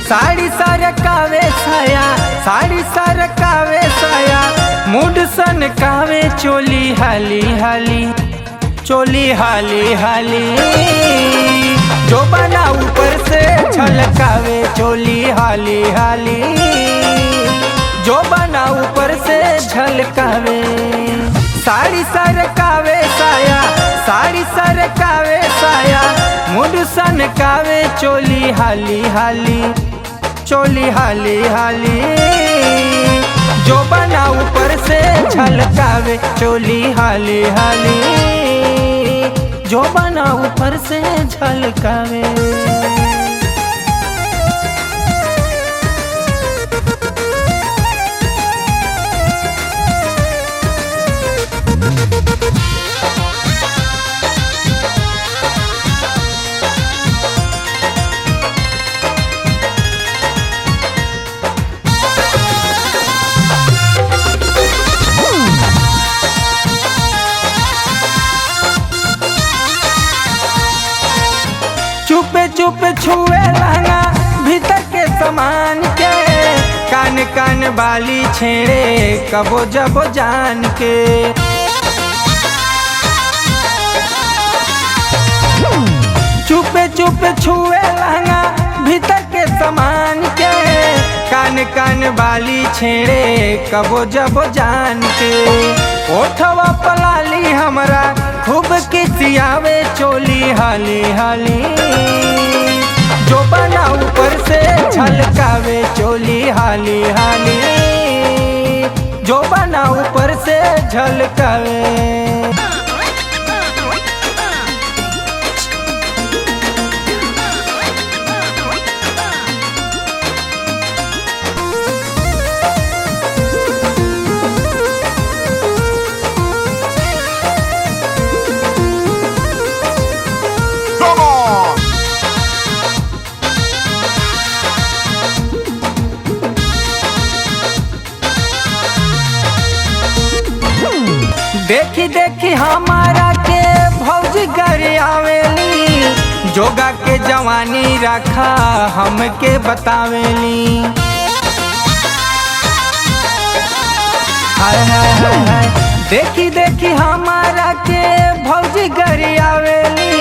साड़ी सरकावे साया, साड़ी सरकावे साया, मूड सन कावे चोली हाली हाली, चोली हाली हाली, जो बना ऊपर से छलकावे चोली हाली हाली, जो बना ऊपर से झलकावे। साड़ी सरकावे साया, साड़ी सरकावे साया, मूड सन कावे चोली हाली हाली, चोली हाली हाली, जो बना ऊपर से झलकावे चोली हाली हाली, जो बना ऊपर से झलकावे। चुप चुप छुए लहंगा भीतर के समान के, कान कान बाली छेड़े कबो जबो जान के। चुप चुप छुए लहंगा भीतर के समान के, कान कान बाली छेड़े कबो जबो जान के। ओठवा पलाली हमरा खूब किसियावे चोली हाली हाली, जो बना ऊपर से झलकावे चोली हाली हाली, जो बना ऊपर से झलकावे। देखी देखी हमारा के भौजी घर आवेली, जोगा के जवानी रखा हमके बतावेली। हाय हाय हाय हाय, देखी देखी हमारा के भौजी घर आवेली,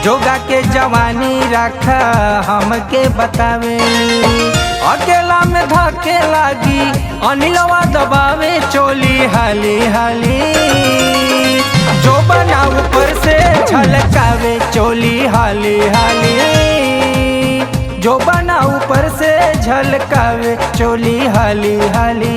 जोगा के जवानी रखा हमके बतावेली। अकेला में धके लागी अनिलवा दबावे चोली हाली हाली, जो बना ऊपर से झलकावे चोली हाली हाली, जो बना ऊपर से झलकावे चोली हाली हाली।